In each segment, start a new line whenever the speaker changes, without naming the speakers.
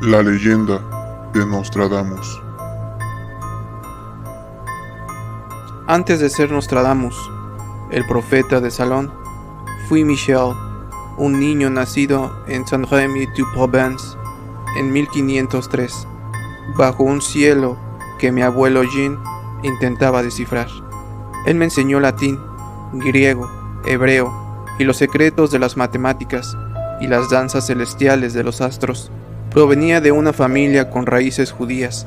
La leyenda de Nostradamus.
Antes de ser Nostradamus, el profeta de Salón, fui Michel, un niño nacido en Saint-Rémy-du-Provence en 1503, bajo un cielo que mi abuelo Jean intentaba descifrar. Él me enseñó latín, griego, hebreo y los secretos de las matemáticas y las danzas celestiales de los astros. Provenía de una familia con raíces judías,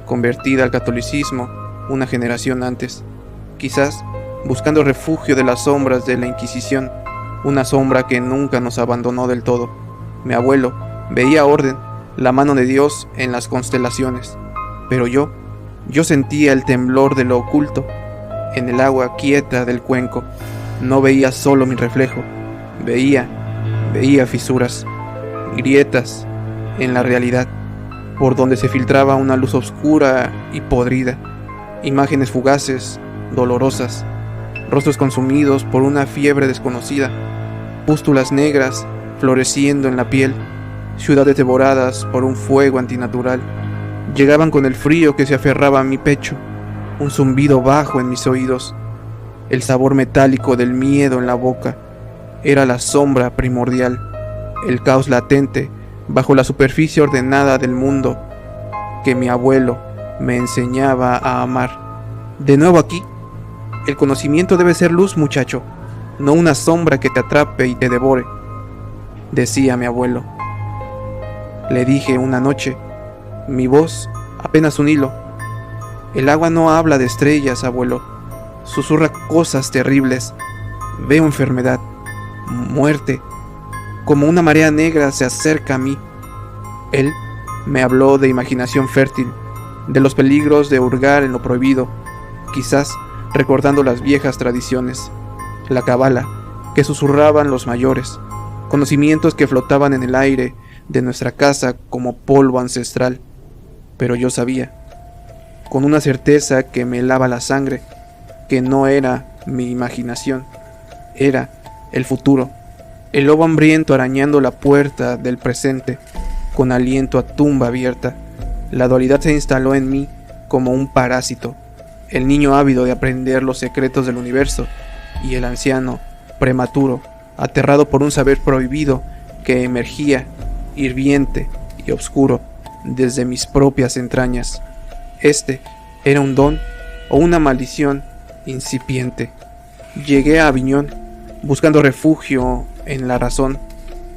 convertida al catolicismo una generación antes, quizás buscando refugio de las sombras de la Inquisición, una sombra que nunca nos abandonó del todo. Mi abuelo veía orden, la mano de Dios en las constelaciones, pero yo sentía el temblor de lo oculto en el agua quieta del cuenco. No veía solo mi reflejo, veía fisuras, grietas en la realidad, por donde se filtraba una luz oscura y podrida, imágenes fugaces, dolorosas, rostros consumidos por una fiebre desconocida, pústulas negras floreciendo en la piel, ciudades devoradas por un fuego antinatural. Llegaban con el frío que se aferraba a mi pecho, un zumbido bajo en mis oídos, el sabor metálico del miedo en la boca. Era la sombra primordial, el caos latente bajo la superficie ordenada del mundo que mi abuelo me enseñaba a amar. De nuevo aquí, el conocimiento debe ser luz, muchacho, no una sombra que te atrape y te devore, decía mi abuelo. Le dije una noche, mi voz apenas un hilo. El agua no habla de estrellas, abuelo, susurra cosas terribles. Veo enfermedad, muerte, como una marea negra se acerca a mí. Él me habló de imaginación fértil, de los peligros de hurgar en lo prohibido, quizás recordando las viejas tradiciones, la cábala que susurraban los mayores, conocimientos que flotaban en el aire de nuestra casa como polvo ancestral. Pero yo sabía, con una certeza que me helaba la sangre, que no era mi imaginación, era el futuro, el lobo hambriento arañando la puerta del presente, con aliento a tumba abierta. La dualidad se instaló en mí como un parásito, el niño ávido de aprender los secretos del universo, y el anciano, prematuro, aterrado por un saber prohibido que emergía, hirviente y oscuro, desde mis propias entrañas. Este era un don o una maldición incipiente. Llegué a Aviñón, buscando refugio en la razón,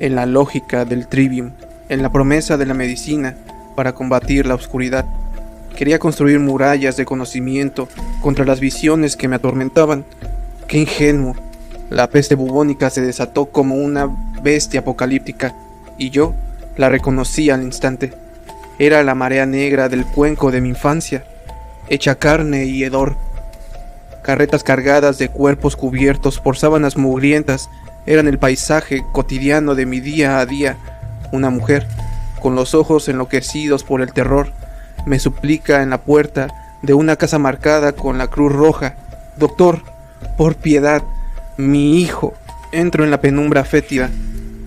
en la lógica del trivium, en la promesa de la medicina para combatir la oscuridad. Quería construir murallas de conocimiento contra las visiones que me atormentaban. ¡Qué ingenuo! La peste bubónica se desató como una bestia apocalíptica, y yo la reconocí al instante. Era la marea negra del cuenco de mi infancia, hecha carne y hedor. Carretas cargadas de cuerpos cubiertos por sábanas mugrientas eran el paisaje cotidiano de mi día a día. Una mujer, con los ojos enloquecidos por el terror, me suplica en la puerta de una casa marcada con la cruz roja: «Doctor, por piedad, mi hijo». Entro en la penumbra fétida,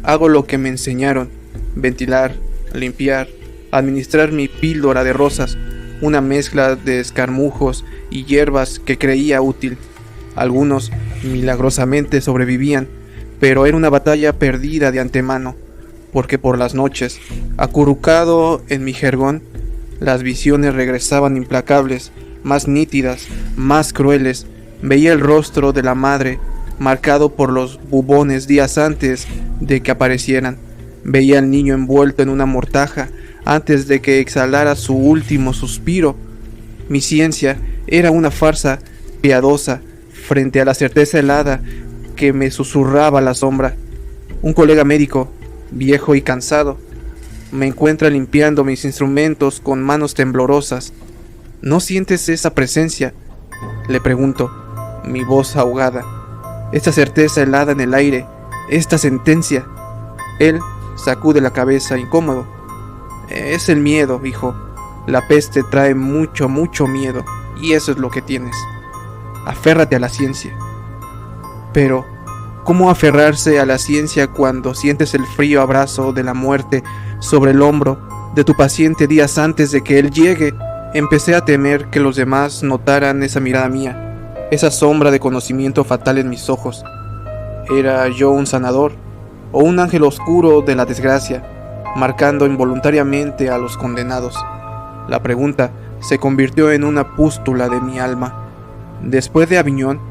hago lo que me enseñaron: ventilar, limpiar, administrar mi píldora de rosas, una mezcla de escarmujos y hierbas que creía útil. Algunos milagrosamente sobrevivían, pero era una batalla perdida de antemano, porque por las noches, acurrucado en mi jergón, las visiones regresaban implacables, más nítidas, más crueles. Veía el rostro de la madre, marcado por los bubones días antes de que aparecieran. Veía al niño envuelto en una mortaja antes de que exhalara su último suspiro. Mi ciencia era una farsa piadosa frente a la certeza helada que me susurraba la sombra. Un colega médico, viejo y cansado, me encuentra limpiando mis instrumentos con manos temblorosas. ¿No sientes esa presencia?, le pregunto, mi voz ahogada. Esta certeza helada en el aire, esta sentencia. Él sacude la cabeza incómodo. Es el miedo, hijo. La peste trae mucho miedo, y eso es lo que tienes. Aférrate a la ciencia. Pero, ¿cómo aferrarse a la ciencia cuando sientes el frío abrazo de la muerte sobre el hombro de tu paciente días antes de que él llegue, empecé a temer que los demás notaran esa mirada mía, esa sombra de conocimiento fatal en mis ojos. ¿Era yo un sanador o un ángel oscuro de la desgracia, marcando involuntariamente a los condenados? La pregunta se convirtió en una pústula de mi alma. Después de Aviñón,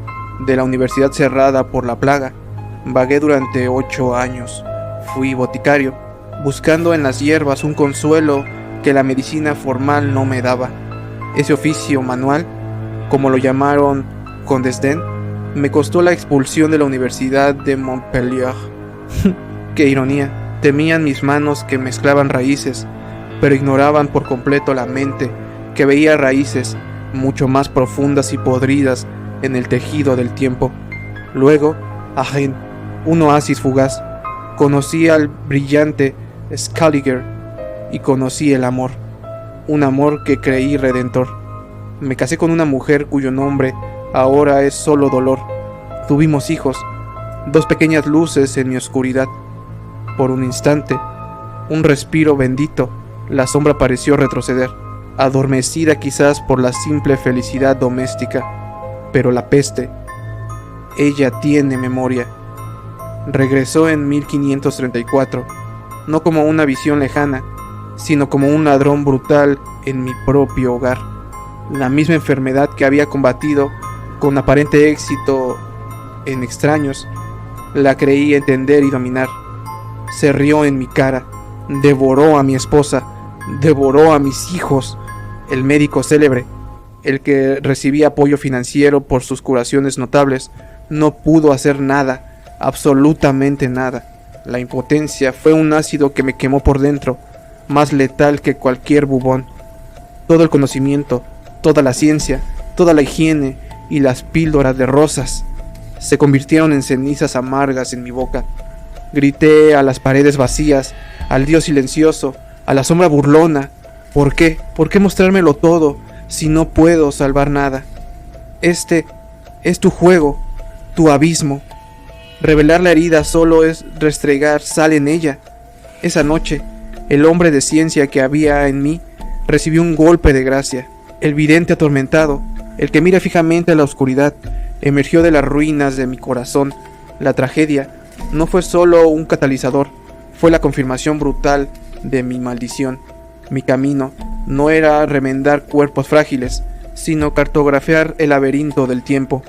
de la universidad cerrada por la plaga, vagué durante 8 años. Fui boticario, buscando en las hierbas un consuelo que la medicina formal no me daba. Ese oficio manual, como lo llamaron con desdén, me costó la expulsión de la Universidad de Montpellier. ¡Qué ironía! Temían mis manos que mezclaban raíces, pero ignoraban por completo la mente, que veía raíces mucho más profundas y podridas en el tejido del tiempo. Luego, Agen, un oasis fugaz, conocí al brillante Scaliger y conocí el amor, un amor que creí redentor. Me casé con una mujer cuyo nombre ahora es solo dolor. Tuvimos hijos, 2 pequeñas luces en mi oscuridad. Por un instante, un respiro bendito, la sombra pareció retroceder, adormecida quizás por la simple felicidad doméstica. Pero la peste, ella tiene memoria. Regresó en 1534, no como una visión lejana, sino como un ladrón brutal en mi propio hogar. La misma enfermedad que había combatido con aparente éxito en extraños, la creí entender y dominar. Se rió en mi cara, devoró a mi esposa, devoró a mis hijos. El médico célebre, el que recibía apoyo financiero por sus curaciones notables, no pudo hacer nada, absolutamente nada. La impotencia fue un ácido que me quemó por dentro, más letal que cualquier bubón. Todo el conocimiento, toda la ciencia, toda la higiene y las píldoras de rosas se convirtieron en cenizas amargas en mi boca. Grité a las paredes vacías, al Dios silencioso, a la sombra burlona: ¿por qué? ¿Por qué mostrármelo todo si no puedo salvar nada? Este es tu juego, tu abismo. Revelar la herida solo es restregar sal en ella. Esa noche, el hombre de ciencia que había en mí recibió un golpe de gracia. El vidente atormentado, el que mira fijamente a la oscuridad, emergió de las ruinas de mi corazón. La tragedia no fue solo un catalizador, fue la confirmación brutal de mi maldición. Mi camino no era remendar cuerpos frágiles, sino cartografiar el laberinto del tiempo,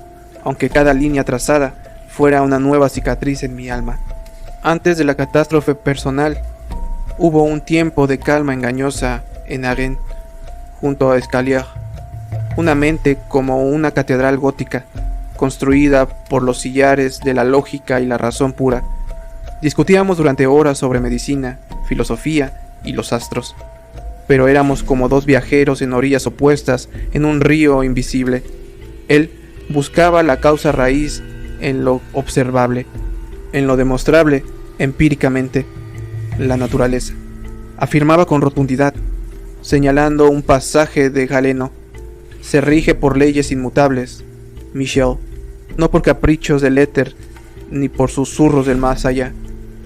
aunque cada línea trazada fuera una nueva cicatriz en mi alma. Antes de la catástrofe personal, hubo un tiempo de calma engañosa en Agen, junto a Scaliger, una mente como una catedral gótica, construida por los sillares de la lógica y la razón pura. Discutíamos durante horas sobre medicina, filosofía y los astros, pero éramos como 2 viajeros en orillas opuestas en un río invisible. Él buscaba la causa raíz en lo observable, en lo demostrable empíricamente, la naturaleza. Afirmaba con rotundidad, señalando un pasaje de Galeno: se rige por leyes inmutables, Michel, no por caprichos del éter ni por susurros del más allá.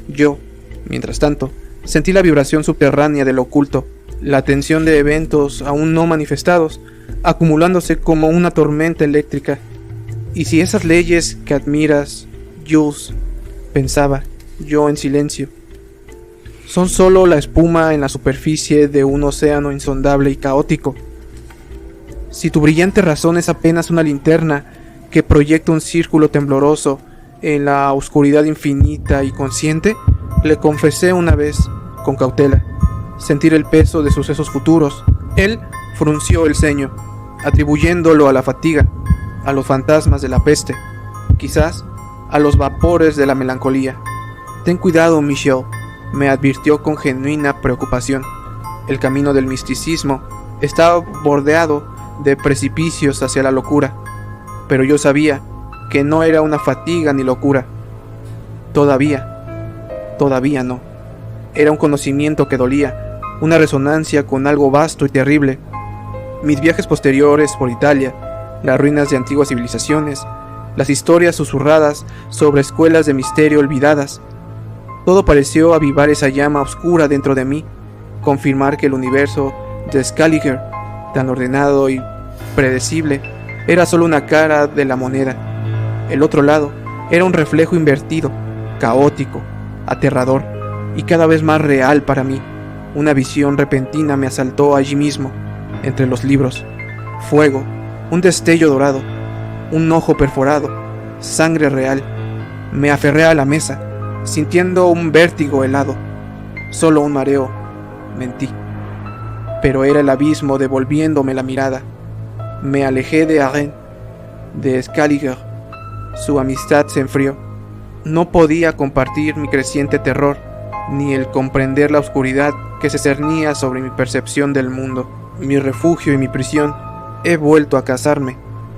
Yo, mientras tanto, sentí la vibración subterránea del oculto, la tensión de eventos aún no manifestados, acumulándose como una tormenta eléctrica. Y si esas leyes que admiras, Jules, pensaba yo en silencio, son solo la espuma en la superficie de un océano insondable y caótico. Si tu brillante razón es apenas una linterna que proyecta un círculo tembloroso en la oscuridad infinita y consciente, le confesé una vez, con cautela, sentir el peso de sucesos futuros. Él frunció el ceño, atribuyéndolo a la fatiga, a los fantasmas de la peste, quizás a los vapores de la melancolía. Ten cuidado, Michel, me advirtió con genuina preocupación. El camino del misticismo estaba bordeado de precipicios hacia la locura, pero yo sabía que no era una fatiga ni locura. Todavía no. Era un conocimiento que dolía, una resonancia con algo vasto y terrible. Mis viajes posteriores por Italia, las ruinas de antiguas civilizaciones, las historias susurradas sobre escuelas de misterio olvidadas, todo pareció avivar esa llama oscura dentro de mí confirmar que el universo de Scaliger, tan ordenado y predecible, era solo una cara de la moneda. El otro lado era un reflejo invertido, caótico, aterrador y cada vez más real para mí. Una visión repentina me asaltó allí mismo, entre los libros. Fuego, un destello dorado, un ojo perforado, sangre real. Me aferré a la mesa, sintiendo un vértigo helado. Solo un mareo. Mentí. Pero era el abismo devolviéndome la mirada. Me alejé de Arène, de Scaliger. Su amistad se enfrió. No podía compartir mi creciente terror, ni el comprender la oscuridad que se cernía sobre mi percepción del mundo, mi refugio y mi prisión. He vuelto a casarme.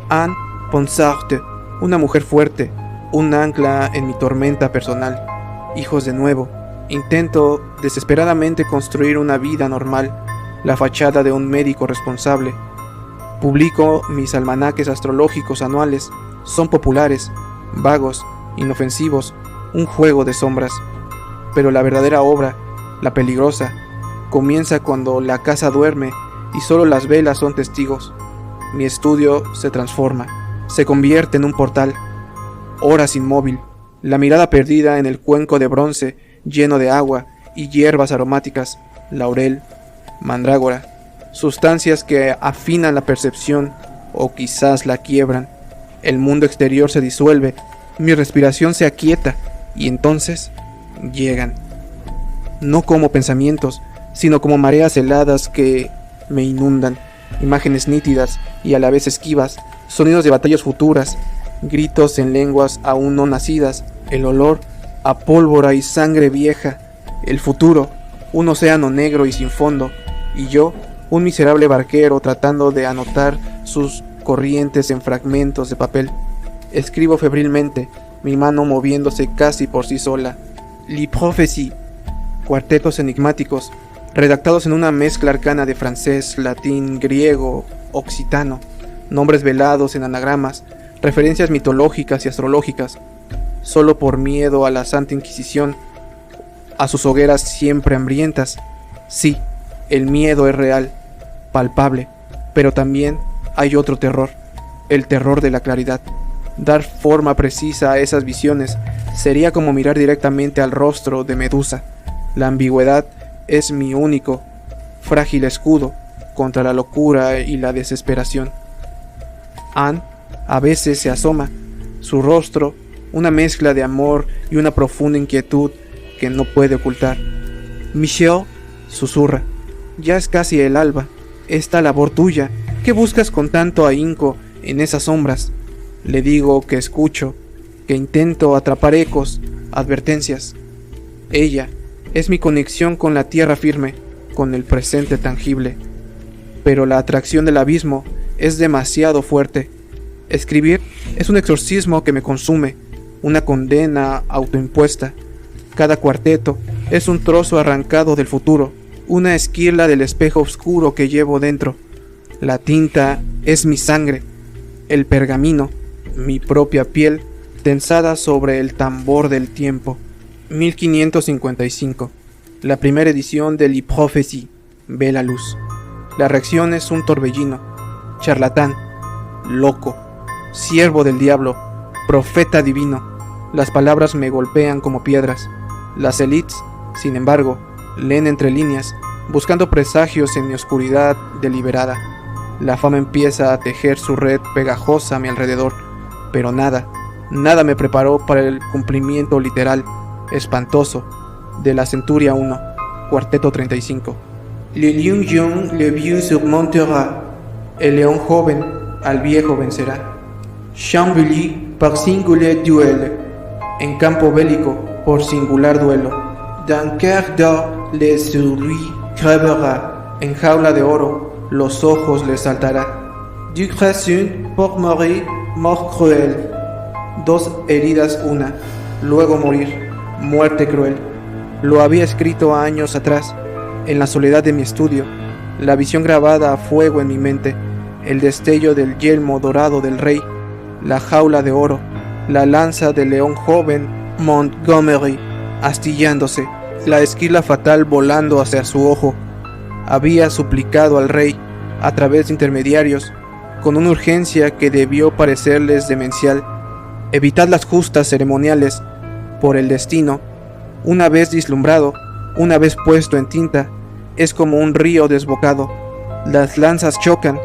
Anne Ponsard, una mujer fuerte, un ancla en mi tormenta personal. Hijos de nuevo. Intento desesperadamente construir una vida normal, la fachada de un médico responsable. Publico mis almanaques astrológicos anuales. Son populares, vagos, inofensivos, un juego de sombras. Pero la verdadera obra, la peligrosa, comienza cuando la casa duerme y solo las velas son testigos. Mi estudio se transforma, se convierte en un portal. Horas inmóvil, la mirada perdida en el cuenco de bronce lleno de agua y hierbas aromáticas, laurel, mandrágora, sustancias que afinan la percepción o quizás la quiebran. El mundo exterior se disuelve, mi respiración se aquieta y entonces llegan. No como pensamientos, sino como mareas heladas que me inundan, imágenes nítidas y a la vez esquivas, sonidos de batallas futuras, gritos en lenguas aún no nacidas, el olor a pólvora y sangre vieja, el futuro, un océano negro y sin fondo, y yo, un miserable barquero tratando de anotar sus corrientes en fragmentos de papel. Escribo febrilmente, mi mano moviéndose casi por sí sola. Les Prophéties, cuartetos enigmáticos, redactados en una mezcla arcana de francés, latín, griego, occitano, nombres velados en anagramas, referencias mitológicas y astrológicas, solo por miedo a la Santa Inquisición, a sus hogueras siempre hambrientas. Sí, el miedo es real, palpable, pero también hay otro terror, el terror de la claridad. Dar forma precisa a esas visiones sería como mirar directamente al rostro de Medusa. La ambigüedad es mi único, frágil escudo contra la locura y la desesperación. Anne a veces se asoma, su rostro, una mezcla de amor y una profunda inquietud que no puede ocultar. Michel susurra, ya es casi el alba, esta labor tuya, ¿qué buscas con tanto ahínco en esas sombras? Le digo que escucho, que intento atrapar ecos, advertencias. Ella es mi conexión con la tierra firme, con el presente tangible. Pero la atracción del abismo es demasiado fuerte. Escribir es un exorcismo que me consume, una condena autoimpuesta. Cada cuarteto es un trozo arrancado del futuro, una esquirla del espejo oscuro que llevo dentro. La tinta es mi sangre, el pergamino, mi propia piel, tensada sobre el tambor del tiempo. 1555. La primera edición de Les Prophéties ve la luz. La reacción es un torbellino. Charlatán, loco, siervo del diablo, profeta divino. Las palabras me golpean como piedras. Las élites, sin embargo, leen entre líneas, buscando presagios en mi oscuridad deliberada. La fama empieza a tejer su red pegajosa a mi alrededor, pero nada me preparó para el cumplimiento literal, espantoso, de la Centuria 1, cuarteto 35. Le lion jeune le vieux surmontera, el león joven al viejo vencerá. Chambly par singulier duel, en campo bélico por singular duelo. D'un quart d'or le survie crèvera, en jaula de oro los ojos le saltará. Du crassun pour mourir, mort cruel, dos heridas una, luego morir, muerte cruel. Lo había escrito años atrás, en la soledad de mi estudio, la visión grabada a fuego en mi mente, el destello del yelmo dorado del rey, la jaula de oro, la lanza del león joven Montgomery astillándose, la esquila fatal volando hacia su ojo, había suplicado al rey, a través de intermediarios, con una urgencia que debió parecerles demencial: evitad las justas ceremoniales, por el destino, una vez vislumbrado, una vez puesto en tinta, es como un río desbocado. Las lanzas chocan,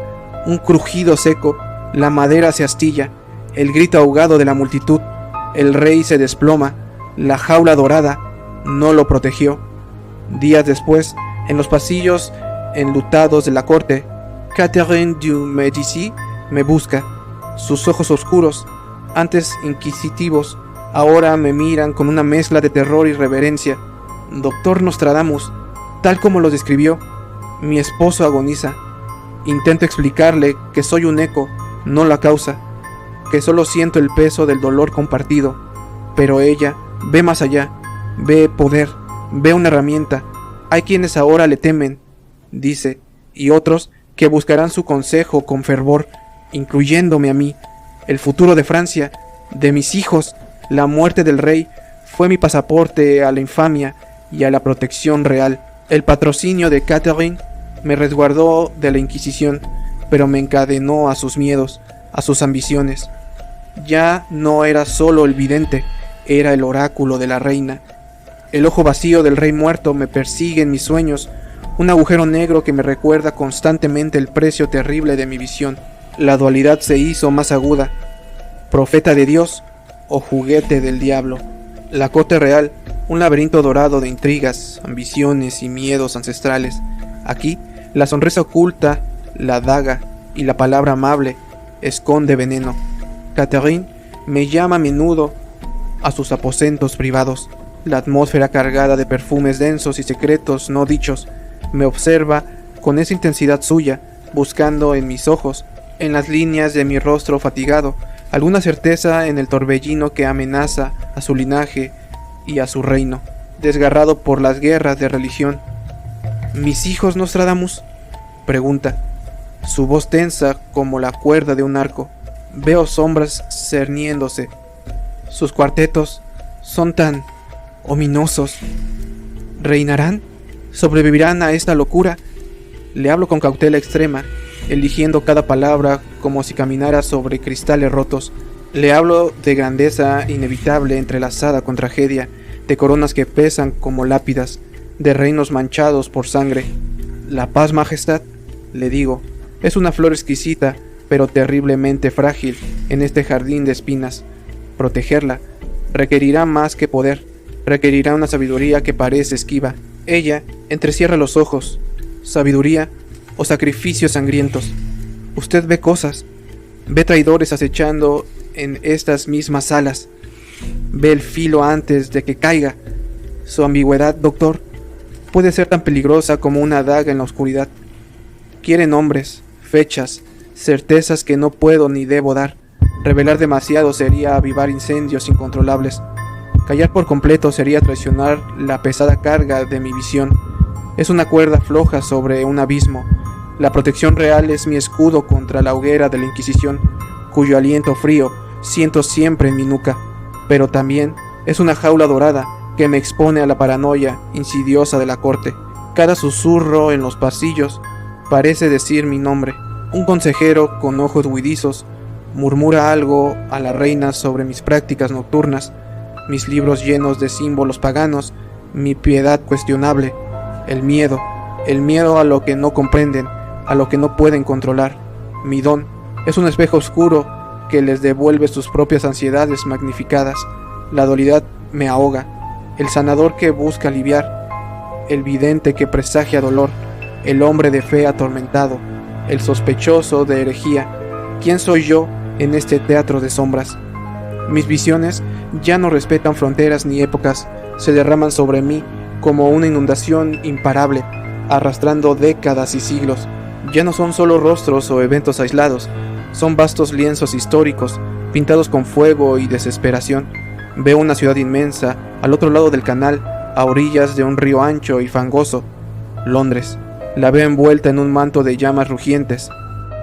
un crujido seco, la madera se astilla, el grito ahogado de la multitud, el rey se desploma, la jaula dorada no lo protegió. Días después, en los pasillos enlutados de la corte, Catherine de Medici me busca. Sus ojos oscuros, antes inquisitivos, ahora me miran con una mezcla de terror y reverencia. Doctor Nostradamus, tal como lo describió, mi esposo agoniza. Intento explicarle que soy un eco, no la causa, que solo siento el peso del dolor compartido, pero ella ve más allá, ve poder, ve una herramienta. Hay quienes ahora le temen, dice, y otros que buscarán su consejo con fervor, incluyéndome a mí. El futuro de Francia, de mis hijos, la muerte del rey, fue mi pasaporte a la infamia y a la protección real. El patrocinio de Catherine me resguardó de la Inquisición, pero me encadenó a sus miedos, a sus ambiciones. Ya no era solo el vidente, era el oráculo de la reina. El ojo vacío del rey muerto me persigue en mis sueños, un agujero negro que me recuerda constantemente el precio terrible de mi visión. La dualidad se hizo más aguda: profeta de Dios o juguete del diablo. La corte real, un laberinto dorado de intrigas, ambiciones y miedos ancestrales. Aquí, la sonrisa oculta, la daga y la palabra amable esconde veneno. Catherine me llama a menudo a sus aposentos privados. La atmósfera cargada de perfumes densos y secretos no dichos me observa con esa intensidad suya, buscando en mis ojos, en las líneas de mi rostro fatigado, alguna certeza en el torbellino que amenaza a su linaje y a su reino, desgarrado por las guerras de religión. ¿Mis hijos, Nostradamus?, pregunta, su voz tensa como la cuerda de un arco. Veo sombras cerniéndose. Sus cuartetos son tan ominosos. ¿Reinarán? ¿Sobrevivirán a esta locura? Le hablo con cautela extrema, eligiendo cada palabra como si caminara sobre cristales rotos. Le hablo de grandeza inevitable entrelazada con tragedia, de coronas que pesan como lápidas, de reinos manchados por sangre. La paz, majestad, le digo, es una flor exquisita, pero terriblemente frágil en este jardín de espinas. Protegerla requerirá más que poder, requerirá una sabiduría que parece esquiva. Ella entrecierra los ojos. ¿Sabiduría o sacrificios sangrientos? Usted ve cosas, ve traidores acechando en estas mismas salas, ve el filo antes de que caiga. Su ambigüedad, doctor, puede ser tan peligrosa como una daga en la oscuridad. Quiere nombres, fechas, certezas que no puedo ni debo dar. Revelar demasiado sería avivar incendios incontrolables. Callar por completo sería traicionar la pesada carga de mi visión. Es una cuerda floja sobre un abismo. La protección real es mi escudo contra la hoguera de la Inquisición, cuyo aliento frío siento siempre en mi nuca. Pero también es una jaula dorada que me expone a la paranoia insidiosa de la corte. Cada susurro en los pasillos parece decir mi nombre. Un consejero con ojos huidizos murmura algo a la reina sobre mis prácticas nocturnas, mis libros llenos de símbolos paganos, mi piedad cuestionable, el miedo a lo que no comprenden, a lo que no pueden controlar. Mi don es un espejo oscuro que les devuelve sus propias ansiedades magnificadas. La dualidad me ahoga, el sanador que busca aliviar, el vidente que presagia dolor, el hombre de fe atormentado, el sospechoso de herejía. ¿Quién soy yo en este teatro de sombras? Mis visiones ya no respetan fronteras ni épocas, se derraman sobre mí como una inundación imparable, arrastrando décadas y siglos. Ya no son solo rostros o eventos aislados, son vastos lienzos históricos, pintados con fuego y desesperación. Veo una ciudad inmensa, al otro lado del canal, a orillas de un río ancho y fangoso. Londres. La veo envuelta en un manto de llamas rugientes.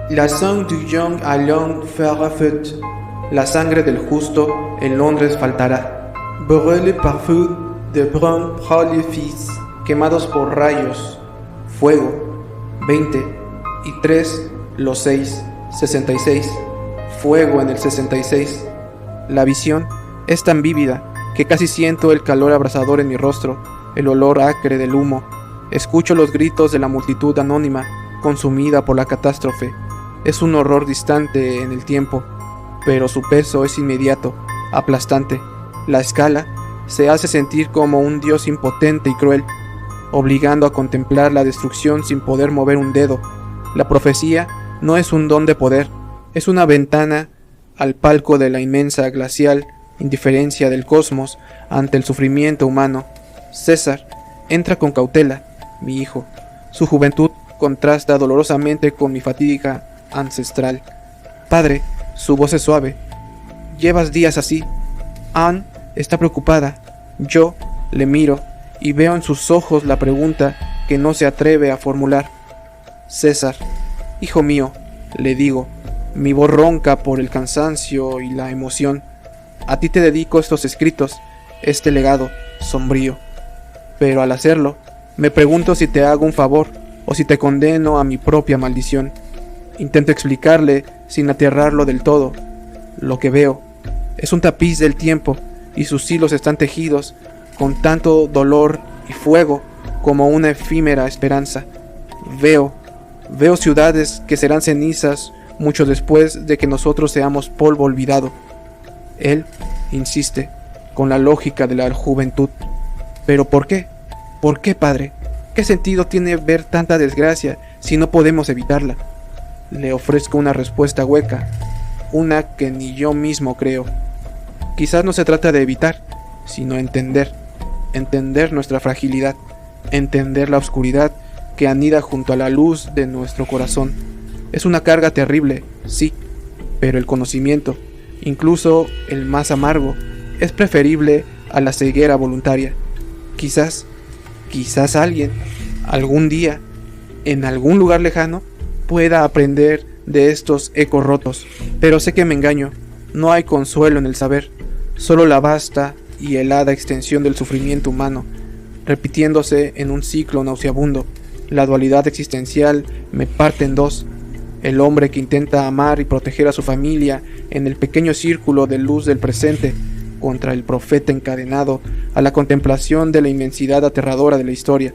La sang du young allons fera fête. La sangre del justo en Londres faltará. Brûlés par feu de bruns prolifices. Quemados por rayos, fuego. 20 y 3, los 6, 66. Fuego en el 66. La visión es tan vívida que casi siento el calor abrasador en mi rostro, el olor acre del humo. Escucho los gritos de la multitud anónima, consumida por la catástrofe. Es un horror distante en el tiempo, pero su peso es inmediato, aplastante. La escala se hace sentir como un dios impotente y cruel, obligando a contemplar la destrucción sin poder mover un dedo. La profecía no es un don de poder, es una ventana al palco de la inmensa glacial indiferencia del cosmos ante el sufrimiento humano. César entra con cautela, mi hijo. Su juventud contrasta dolorosamente con mi fatiga ancestral. Padre, su voz es suave. Llevas días así. Anne está preocupada. Yo le miro y veo en sus ojos la pregunta que no se atreve a formular. César, hijo mío, le digo, mi voz ronca por el cansancio y la emoción. A ti te dedico estos escritos, este legado sombrío. Pero al hacerlo, me pregunto si te hago un favor o si te condeno a mi propia maldición. Intento explicarle, sin aterrarlo del todo. Lo que veo es un tapiz del tiempo y sus hilos están tejidos con tanto dolor y fuego como una efímera esperanza. Veo ciudades que serán cenizas mucho después de que nosotros seamos polvo olvidado. Él insiste con la lógica de la juventud. ¿Pero por qué? ¿Por qué, padre? ¿Qué sentido tiene ver tanta desgracia si no podemos evitarla? Le ofrezco una respuesta hueca, una que ni yo mismo creo. Quizás no se trata de evitar, sino entender nuestra fragilidad, entender la oscuridad que anida junto a la luz de nuestro corazón. Es una carga terrible, sí, pero el conocimiento, incluso el más amargo, es preferible a la ceguera voluntaria. Quizás alguien, algún día, en algún lugar lejano, pueda aprender de estos ecos rotos, pero sé que me engaño. No hay consuelo en el saber, solo la vasta y helada extensión del sufrimiento humano, repitiéndose en un ciclo nauseabundo. La dualidad existencial me parte en dos: el hombre que intenta amar y proteger a su familia en el pequeño círculo de luz del presente, contra el profeta encadenado a la contemplación de la inmensidad aterradora de la historia.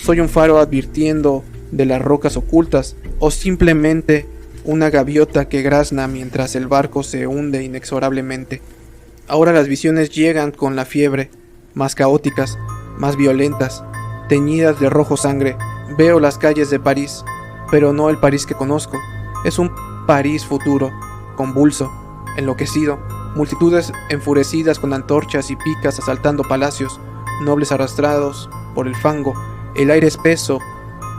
¿Soy un faro advirtiendo de las rocas ocultas o simplemente una gaviota que grazna mientras el barco se hunde inexorablemente? Ahora las visiones llegan con la fiebre, más caóticas, más violentas, teñidas de rojo sangre. Veo las calles de París, pero no el París que conozco. Es un París futuro, convulso, enloquecido, multitudes enfurecidas con antorchas y picas asaltando palacios, nobles arrastrados por el fango, el aire espeso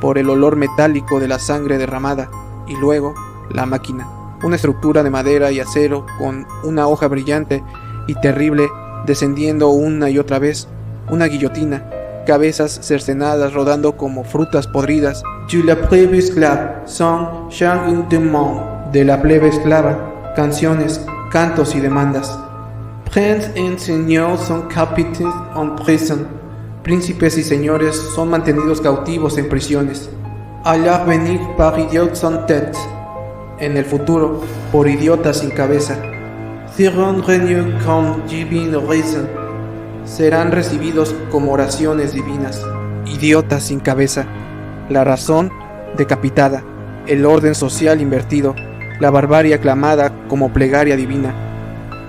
por el olor metálico de la sangre derramada, y luego la máquina, una estructura de madera y acero con una hoja brillante y terrible descendiendo una y otra vez, una guillotina, cabezas cercenadas rodando como frutas podridas. De la plebe esclave, son chants de monde, de la plebe esclava, canciones, cantos y demandas. Princes et seigneurs sont captifs en prison. Príncipes y señores son mantenidos cautivos en prisiones. À l'avenir par idiots sans tête. En el futuro, por idiotas sin cabeza. Seront regnus comme divine raison. Serán recibidos como oraciones divinas. Idiotas sin cabeza. La razón decapitada. El orden social invertido. La barbarie aclamada como plegaria divina.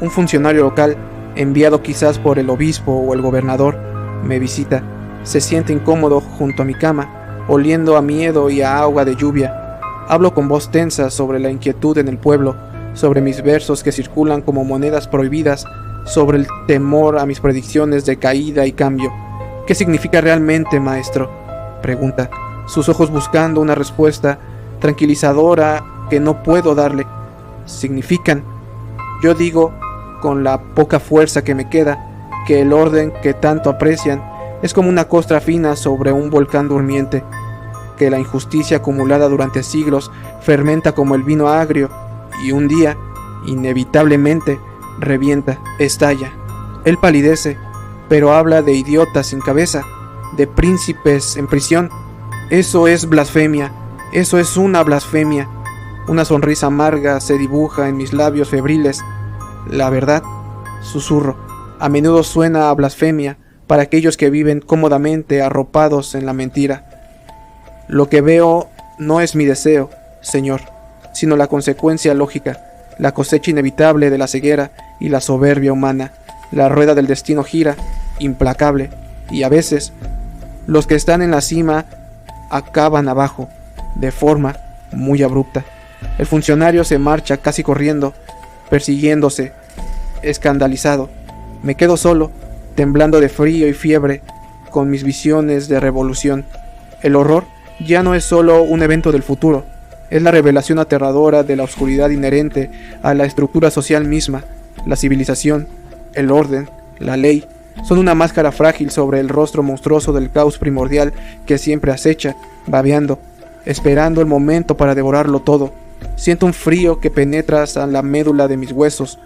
Un funcionario local, enviado quizás por el obispo o el gobernador, me visita. Se siente incómodo junto a mi cama, oliendo a miedo y a agua de lluvia. Hablo con voz tensa sobre la inquietud en el pueblo, sobre mis versos que circulan como monedas prohibidas, sobre el temor a mis predicciones de caída y cambio. ¿Qué significa realmente, maestro?, pregunta, sus ojos buscando una respuesta tranquilizadora que no puedo darle. Significan, yo digo, con la poca fuerza que me queda, que el orden que tanto aprecian es como una costra fina sobre un volcán durmiente, que la injusticia acumulada durante siglos fermenta como el vino agrio y un día, inevitablemente, revienta, estalla. Él palidece, pero habla de idiotas sin cabeza, de príncipes en prisión. Eso es blasfemia, Eso es una blasfemia. Una sonrisa amarga se dibuja en mis labios febriles. La verdad, susurro, a menudo suena a blasfemia para aquellos que viven cómodamente arropados en la mentira. Lo que veo no es mi deseo, Señor, sino la consecuencia lógica, la cosecha inevitable de la ceguera y la soberbia humana. La rueda del destino gira, implacable, y a veces los que están en la cima acaban abajo, de forma muy abrupta. El funcionario se marcha casi corriendo, persiguiéndose, escandalizado. Me quedo solo, temblando de frío y fiebre, con mis visiones de revolución. El horror ya no es solo un evento del futuro, es la revelación aterradora de la oscuridad inherente a la estructura social misma. La civilización, el orden, la ley, son una máscara frágil sobre el rostro monstruoso del caos primordial que siempre acecha, babeando, esperando el momento para devorarlo todo. Siento un frío que penetra hasta la médula de mis huesos,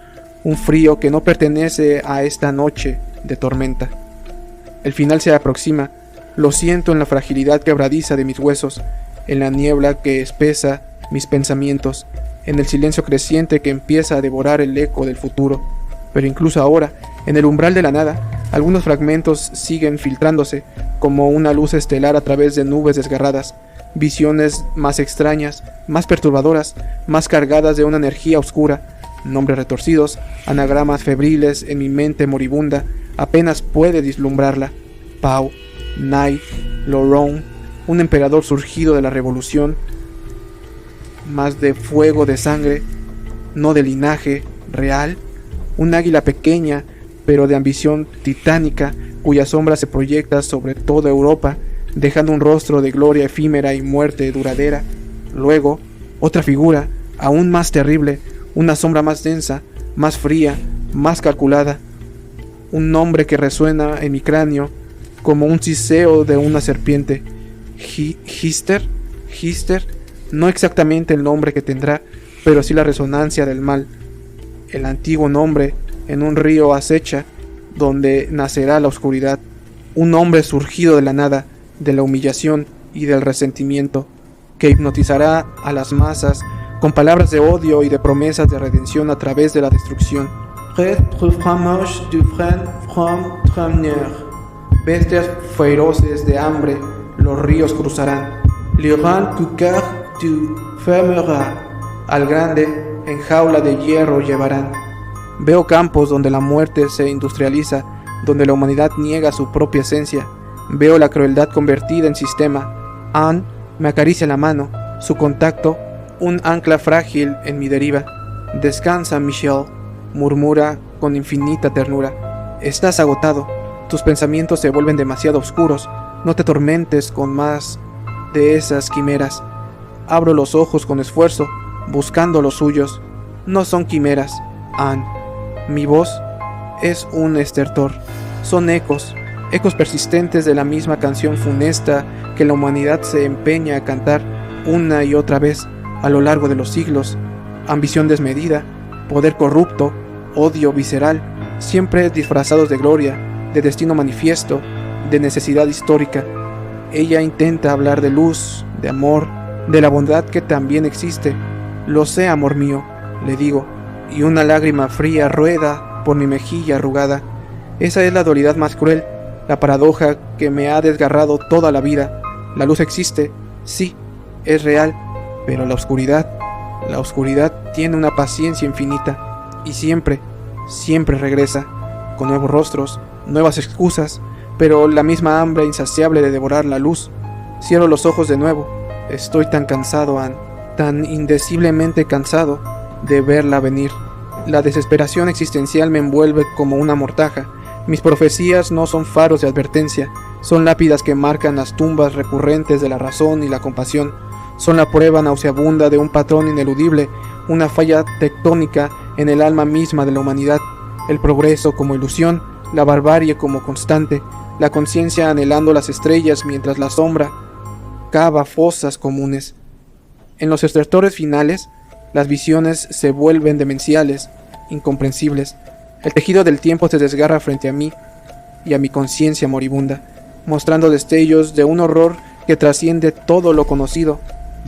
un frío que no pertenece a esta noche de tormenta. El final se aproxima, lo siento en la fragilidad quebradiza de mis huesos, en la niebla que espesa mis pensamientos, en el silencio creciente que empieza a devorar el eco del futuro. Pero incluso ahora, en el umbral de la nada, algunos fragmentos siguen filtrándose, como una luz estelar a través de nubes desgarradas, visiones más extrañas, más perturbadoras, más cargadas de una energía oscura, nombres retorcidos, anagramas febriles en mi mente moribunda, apenas puede vislumbrarla. Pau, Nai, Loron, un emperador surgido de la revolución, más de fuego, de sangre, no de linaje real, un águila pequeña, pero de ambición titánica, cuya sombra se proyecta sobre toda Europa, dejando un rostro de gloria efímera y muerte duradera. Luego, otra figura, aún más terrible, una sombra más densa, más fría, más calculada, un nombre que resuena en mi cráneo como un siseo de una serpiente. Hister, no exactamente el nombre que tendrá, pero sí la resonancia del mal. El antiguo nombre en un río acecha, donde nacerá la oscuridad. Un hombre surgido de la nada, de la humillación y del resentimiento, que hipnotizará a las masas con palabras de odio y de promesas de redención a través de la destrucción. Bestias feroces de hambre los ríos cruzarán. Al grande en jaula de hierro llevarán. Veo campos donde la muerte se industrializa, donde la humanidad niega su propia esencia. Veo la crueldad convertida en sistema. Anne me acaricia la mano, su contacto, un ancla frágil en mi deriva. Descansa, Michel, murmura con infinita ternura. Estás agotado, tus pensamientos se vuelven demasiado oscuros, no te atormentes con más de esas quimeras. Abro los ojos con esfuerzo, buscando los suyos. No son quimeras, Anne. Mi voz es un estertor. Son ecos persistentes de la misma canción funesta que la humanidad se empeña a cantar una y otra vez a lo largo de los siglos. Ambición desmedida, poder corrupto, odio visceral, siempre disfrazados de gloria, de destino manifiesto, de necesidad histórica. Ella intenta hablar de luz, de amor, de la bondad que también existe. Lo sé, amor mío, le digo, y una lágrima fría rueda por mi mejilla arrugada. Esa es la dualidad más cruel, la paradoja que me ha desgarrado toda la vida. La luz existe, sí, es real, pero la oscuridad tiene una paciencia infinita y siempre regresa, con nuevos rostros, nuevas excusas, pero la misma hambre insaciable de devorar la luz. Cierro los ojos de nuevo. Estoy tan cansado, Anne, tan indeciblemente cansado de verla venir. La desesperación existencial me envuelve como una mortaja. Mis profecías no son faros de advertencia, son lápidas que marcan las tumbas recurrentes de la razón y la compasión. Son la prueba nauseabunda de un patrón ineludible, una falla tectónica en el alma misma de la humanidad. El progreso como ilusión, la barbarie como constante, la conciencia anhelando las estrellas mientras la sombra cava fosas comunes. En los estertores finales, las visiones se vuelven demenciales, incomprensibles. El tejido del tiempo se desgarra frente a mí y a mi conciencia moribunda, mostrando destellos de un horror que trasciende todo lo conocido.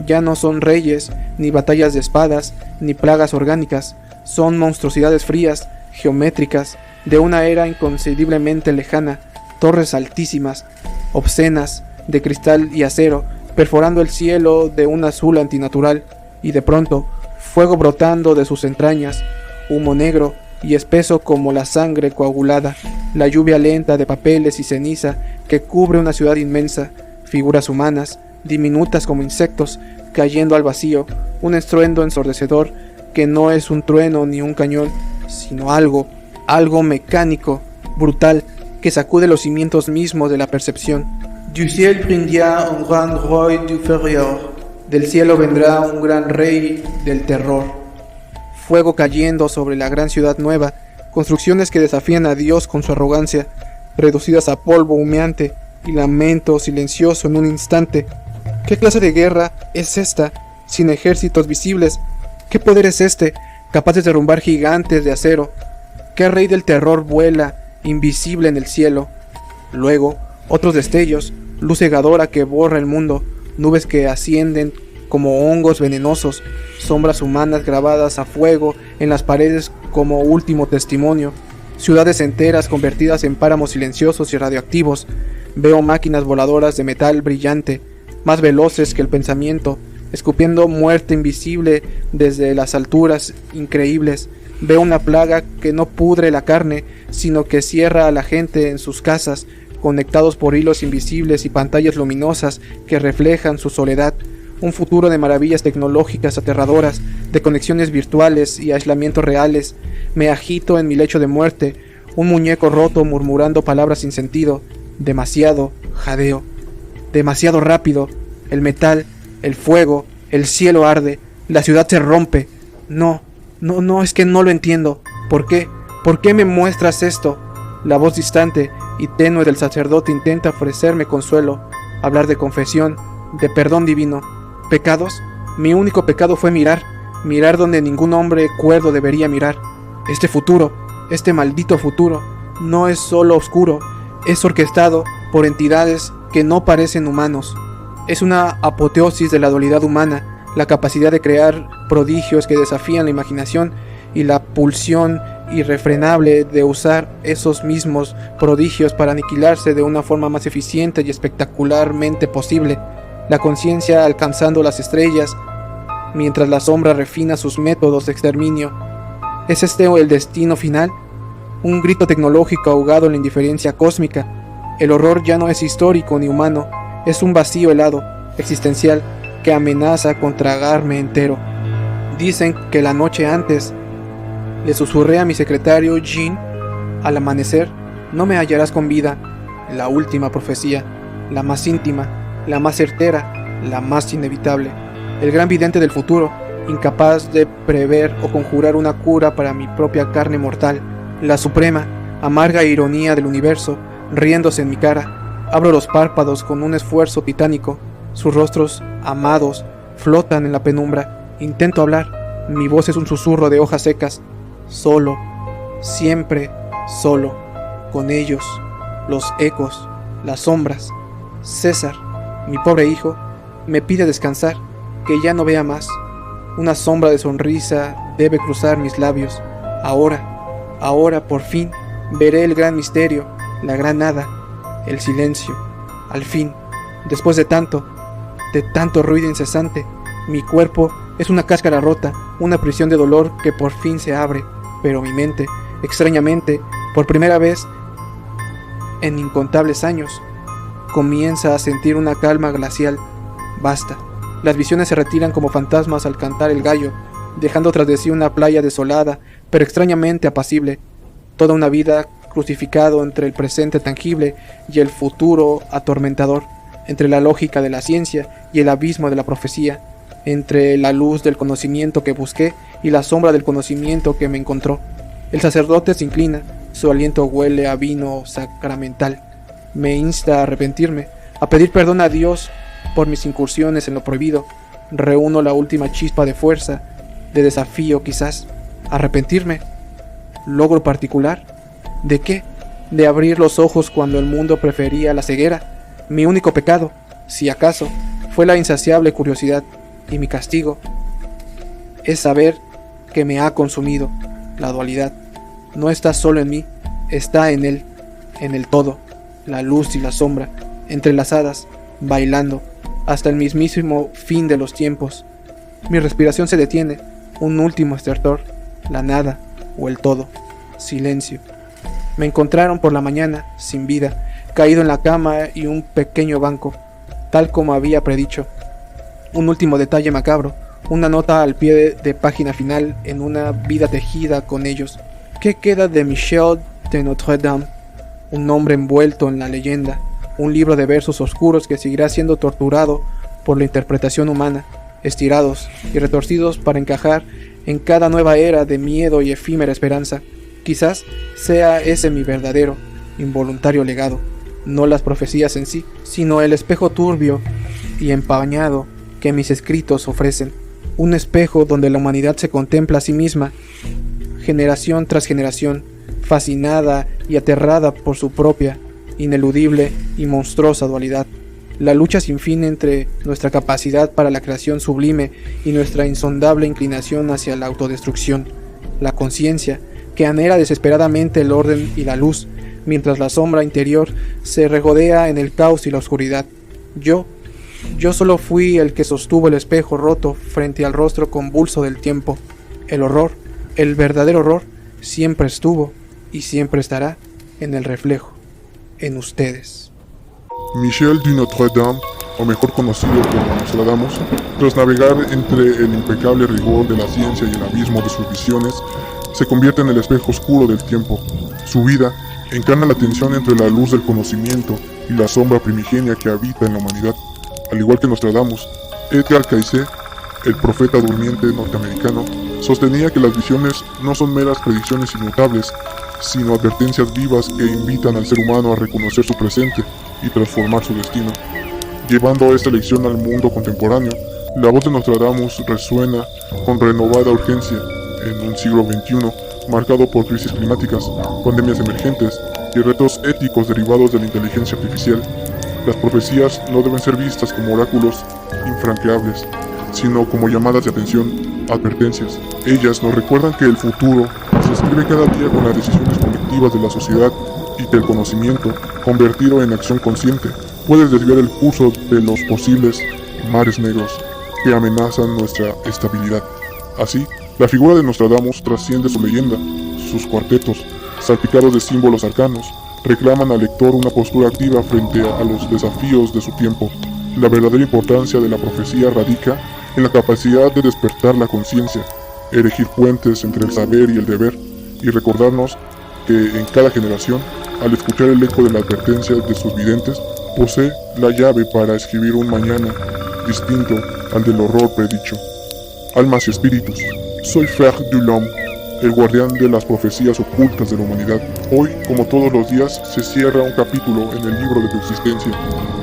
Ya no son reyes, ni batallas de espadas, ni plagas orgánicas, son monstruosidades frías, geométricas, de una era inconcebiblemente lejana, torres altísimas, obscenas, de cristal y acero, perforando el cielo de un azul antinatural, y de pronto, fuego brotando de sus entrañas, humo negro y espeso como la sangre coagulada, la lluvia lenta de papeles y ceniza que cubre una ciudad inmensa, figuras humanas, diminutas como insectos, cayendo al vacío, un estruendo ensordecedor que no es un trueno ni un cañón, sino algo mecánico, brutal, que sacude los cimientos mismos de la percepción. Du ciel prendra un grand roi du fureur. Del cielo vendrá un gran rey del terror. Fuego cayendo sobre la gran ciudad nueva, construcciones que desafían a Dios con su arrogancia, reducidas a polvo humeante y lamento silencioso en un instante. ¿Qué clase de guerra es esta, sin ejércitos visibles? ¿Qué poder es este, capaz de derrumbar gigantes de acero? ¿Qué rey del terror vuela, invisible en el cielo? Luego, otros destellos, luz cegadora que borra el mundo, nubes que ascienden como hongos venenosos, sombras humanas grabadas a fuego en las paredes como último testimonio, ciudades enteras convertidas en páramos silenciosos y radioactivos. Veo máquinas voladoras de metal brillante, más veloces que el pensamiento, escupiendo muerte invisible desde las alturas increíbles. Veo una plaga que no pudre la carne, sino que cierra a la gente en sus casas, conectados por hilos invisibles y pantallas luminosas que reflejan su soledad. Un futuro de maravillas tecnológicas aterradoras, de conexiones virtuales y aislamientos reales. Me agito en mi lecho de muerte, un muñeco roto murmurando palabras sin sentido. Demasiado jadeo, demasiado rápido. El metal, el fuego, el cielo arde, la ciudad se rompe. No, es que no lo entiendo. ¿Por qué? ¿Por qué me muestras esto? La voz distante y tenue del sacerdote intenta ofrecerme consuelo, hablar de confesión, de perdón divino. ¿Pecados? Mi único pecado fue mirar donde ningún hombre cuerdo debería mirar. Este futuro, este maldito futuro, no es solo oscuro, es orquestado por entidades que no parecen humanos. Es una apoteosis de la dualidad humana, la capacidad de crear prodigios que desafían la imaginación y la pulsión irrefrenable de usar esos mismos prodigios para aniquilarse de una forma más eficiente y espectacularmente posible. La conciencia alcanzando las estrellas, mientras la sombra refina sus métodos de exterminio. ¿Es este el destino final? Un grito tecnológico ahogado en la indiferencia cósmica. El horror ya no es histórico ni humano, es un vacío helado, existencial, que amenaza con tragarme entero. Dicen que la noche antes le susurré a mi secretario Jean: al amanecer no me hallarás con vida. La última profecía, la más íntima, la más certera, la más inevitable. El gran vidente del futuro, incapaz de prever o conjurar una cura para mi propia carne mortal. La suprema, amarga ironía del universo, riéndose en mi cara. Abro los párpados con un esfuerzo titánico. Sus rostros, amados, flotan en la penumbra. Intento hablar. Mi voz es un susurro de hojas secas. Solo, siempre solo, con ellos, los ecos, las sombras. César, mi pobre hijo, me pide descansar, que ya no vea más. Una sombra de sonrisa debe cruzar mis labios. Ahora por fin, veré el gran misterio, la gran nada, el silencio. Al fin, después de tanto ruido incesante, mi cuerpo es una cáscara rota, una prisión de dolor que por fin se abre. Pero mi mente, extrañamente, por primera vez en incontables años, comienza a sentir una calma glacial. Basta. Las visiones se retiran como fantasmas al cantar el gallo, dejando tras de sí una playa desolada, pero extrañamente apacible. Toda una vida crucificado entre el presente tangible y el futuro atormentador, entre la lógica de la ciencia y el abismo de la profecía, entre la luz del conocimiento que busqué y la sombra del conocimiento que me encontró. El sacerdote se inclina, su aliento huele a vino sacramental. Me insta a arrepentirme, a pedir perdón a Dios por mis incursiones en lo prohibido. Reúno la última chispa de fuerza, de desafío quizás. ¿Arrepentirme? ¿Logro particular? ¿De qué? ¿De abrir los ojos cuando el mundo prefería la ceguera? Mi único pecado, si acaso, fue la insaciable curiosidad. y mi castigo es saber que me ha consumido. La dualidad no está solo en mí, está en él, en el todo, la luz y la sombra, entrelazadas, bailando, hasta el mismísimo fin de los tiempos. Mi respiración se detiene, un último estertor, la nada o el todo, silencio. Me encontraron por la mañana, sin vida, caído en la cama y un pequeño banco, tal como había predicho. Un último detalle macabro, una nota al pie de página final en una vida tejida con ellos. ¿Qué queda de Michel de Notre Dame? Un nombre envuelto en la leyenda, un libro de versos oscuros que seguirá siendo torturado por la interpretación humana, estirados y retorcidos para encajar en cada nueva era de miedo y efímera esperanza. Quizás sea ese mi verdadero, involuntario legado, no las profecías en sí, sino el espejo turbio y empañado que mis escritos ofrecen, un espejo donde la humanidad se contempla a sí misma, generación tras generación, fascinada y aterrada por su propia, ineludible y monstruosa dualidad. La lucha sin fin entre nuestra capacidad para la creación sublime y nuestra insondable inclinación hacia la autodestrucción. La conciencia, que anhela desesperadamente el orden y la luz, mientras la sombra interior se regodea en el caos y la oscuridad. Yo solo fui el que sostuvo el espejo roto frente al rostro convulso del tiempo. El horror, el verdadero horror, siempre estuvo y siempre estará en el reflejo, en ustedes.
Michel de Notre Dame, o mejor conocido como Nostradamus, tras navegar entre el impecable rigor de la ciencia y el abismo de sus visiones, se convierte en el espejo oscuro del tiempo. Su vida encarna la tensión entre la luz del conocimiento y la sombra primigenia que habita en la humanidad. Al igual que Nostradamus, Edgar Cayce, el profeta durmiente norteamericano, sostenía que las visiones no son meras predicciones inmutables, sino advertencias vivas que invitan al ser humano a reconocer su presente y transformar su destino. Llevando esta lección al mundo contemporáneo, la voz de Nostradamus resuena con renovada urgencia en un siglo XXI marcado por crisis climáticas, pandemias emergentes y retos éticos derivados de la inteligencia artificial. Las profecías no deben ser vistas como oráculos infranqueables, sino como llamadas de atención, advertencias. Ellas nos recuerdan que el futuro se escribe cada día con las decisiones colectivas de la sociedad y que el conocimiento, convertido en acción consciente, puede desviar el curso de los posibles mares negros que amenazan nuestra estabilidad. Así, la figura de Nostradamus trasciende su leyenda. Sus cuartetos, salpicados de símbolos arcanos, reclaman al lector una postura activa frente a los desafíos de su tiempo. La verdadera importancia de la profecía radica en la capacidad de despertar la conciencia, erigir puentes entre el saber y el deber, y recordarnos que en cada generación, al escuchar el eco de la advertencia de sus videntes, posee la llave para escribir un mañana distinto al del horror predicho. Almas y espíritus, soy Frère du L'Homme, el guardián de las profecías ocultas de la humanidad. Hoy, como todos los días, se cierra un capítulo en el libro de tu existencia,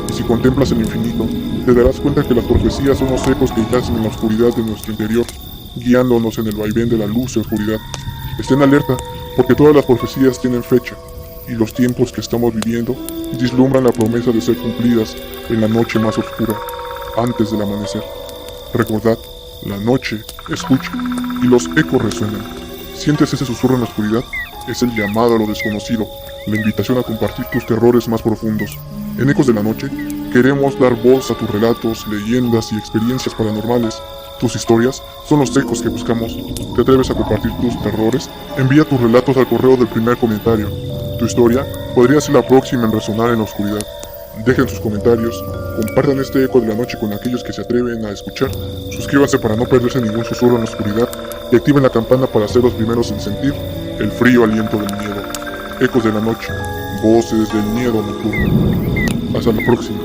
y si contemplas el infinito, te darás cuenta que las profecías son los ecos que yacen en la oscuridad de nuestro interior, guiándonos en el vaivén de la luz y oscuridad. Estén alerta, porque todas las profecías tienen fecha, y los tiempos que estamos viviendo vislumbran la promesa de ser cumplidas en la noche más oscura, antes del amanecer. Recordad, la noche escucha, y los ecos resuenan. ¿Sientes ese susurro en la oscuridad? Es el llamado a lo desconocido, la invitación a compartir tus terrores más profundos. En Ecos de la Noche, queremos dar voz a tus relatos, leyendas y experiencias paranormales. Tus historias son los ecos que buscamos. ¿Te atreves a compartir tus terrores? Envía tus relatos al correo del primer comentario. Tu historia podría ser la próxima en resonar en la oscuridad. Dejen sus comentarios, compartan este Eco de la Noche con aquellos que se atreven a escuchar. Suscríbanse para no perderse ningún susurro en la oscuridad y activen la campana para ser los primeros en sentir el frío aliento del miedo. Ecos de la Noche, voces del miedo nocturno. Hasta la próxima.